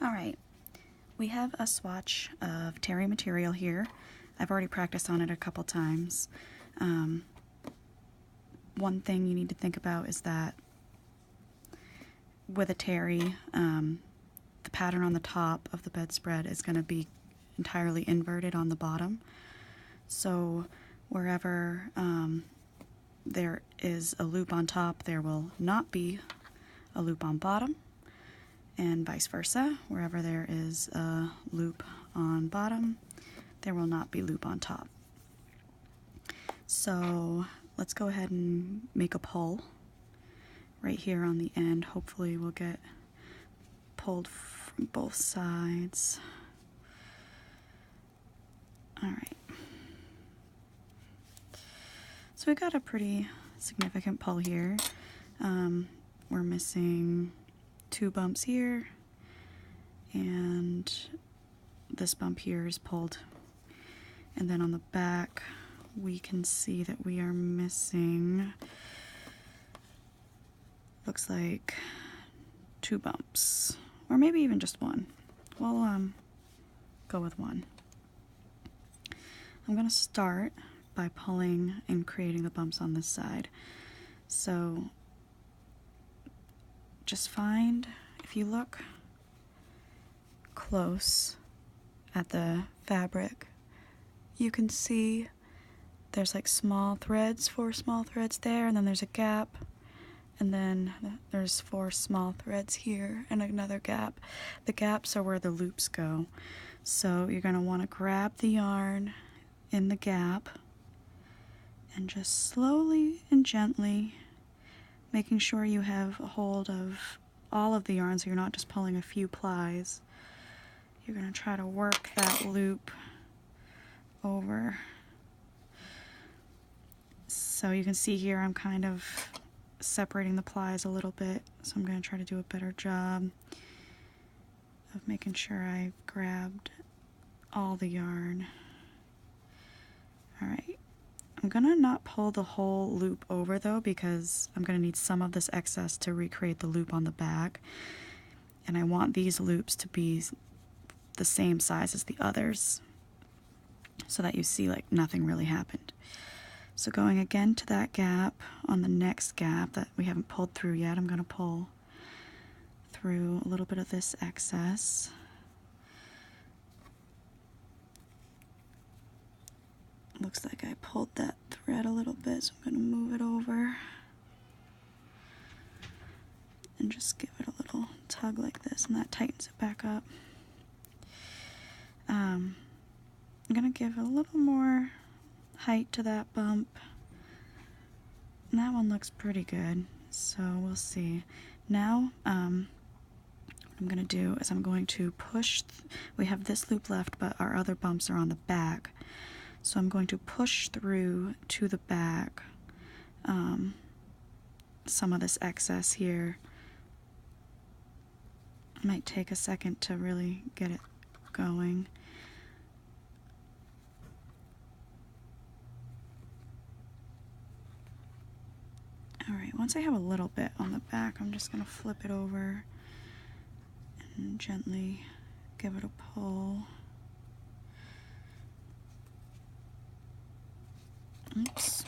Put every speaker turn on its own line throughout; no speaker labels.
Alright, we have a swatch of terry material here. I've already practiced on it a couple times. One thing you need to think about is that with a terry, the pattern on the top of the bedspread is going to be entirely inverted on the bottom. So wherever there is a loop on top, there will not be a loop on bottom, and vice versa. Wherever there is a loop on bottom, there will not be loop on top. So let's go ahead and make a pull right here on the end. Hopefully we'll get pulled from both sides. Alright. So we got a pretty significant pull here. We're missing 2 bumps here, and this bump here is pulled. And then on the back, we can see that we are missing, looks like 2 bumps, or maybe even just 1. We'll go with 1. I'm going to start by pulling and creating the bumps on this side. So just find, if you look close at the fabric, you can see there's like small threads, 4 small threads there, and then there's a gap, and then there's 4 small threads here and another gap. The gaps are where the loops go. So you're going to want to grab the yarn in the gap and just slowly and gently, making sure you have a hold of all of the yarn so you're not just pulling a few plies. You're going to try to work that loop over. So you can see here I'm kind of separating the plies a little bit, so I'm going to try to do a better job of making sure I've grabbed all the yarn. Alright, I'm going to not pull the whole loop over though, because I'm going to need some of this excess to recreate the loop on the back, and I want these loops to be the same size as the others so that you see like nothing really happened. So going again to that gap, on the next gap that we haven't pulled through yet, I'm going to pull through a little bit of this excess. Looks like I pulled that thread a little bit, so I'm going to move it over and just give it a little tug like this, and that tightens it back up. I'm going to give a little more height to that bump, and that one looks pretty good, so we'll see. Now what I'm going to do is I'm going to push, we have this loop left but our other bumps are on the back, so I'm going to push through to the back some of this excess here. It might take a second to really get it going. Alright, once I have a little bit on the back, I'm just going to flip it over and gently give it a pull. Oops.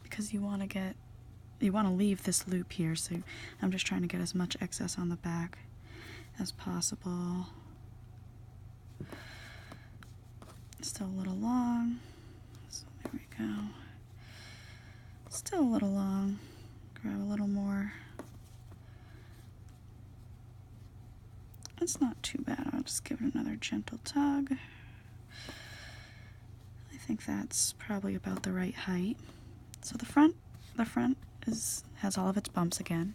Because you want to leave this loop here, so I'm just trying to get as much excess on the back as possible. Still a little long, so there we go. Still a little long. Grab a little more. It's not too bad. I'll just give it another gentle tug. I think that's probably about the right height. So the front has all of its bumps again.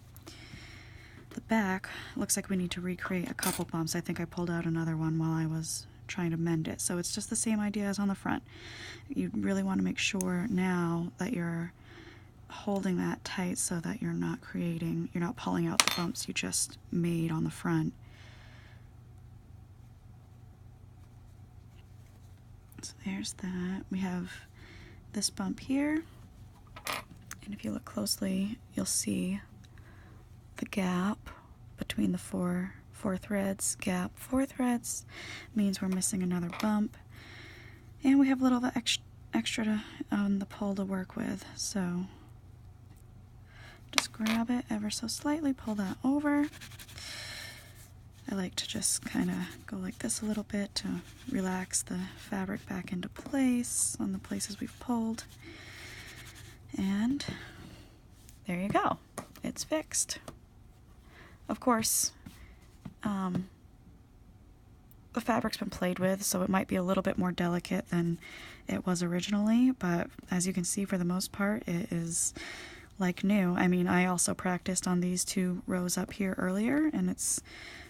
The back looks like we need to recreate a couple bumps. I think I pulled out another one while I was trying to mend it. So it's just the same idea as on the front. You really want to make sure now that you're holding that tight so that you're not pulling out the bumps you just made on the front. So there's that. We have this bump here, and if you look closely, you'll see the gap between the four threads. Gap, 4 threads means we're missing another bump, and we have a little bit extra on the pole to work with. So just grab it ever so slightly, pull that over. I like to just kind of go like this a little bit to relax the fabric back into place on the places we've pulled. And there you go. It's fixed. Of course, the fabric's been played with, so it might be a little bit more delicate than it was originally, but as you can see, for the most part, it is like new. I mean, I also practiced on these 2 rows up here earlier, and it's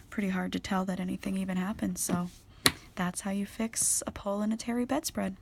pretty hard to tell that anything even happened. So that's how you fix a pole in a terry bedspread.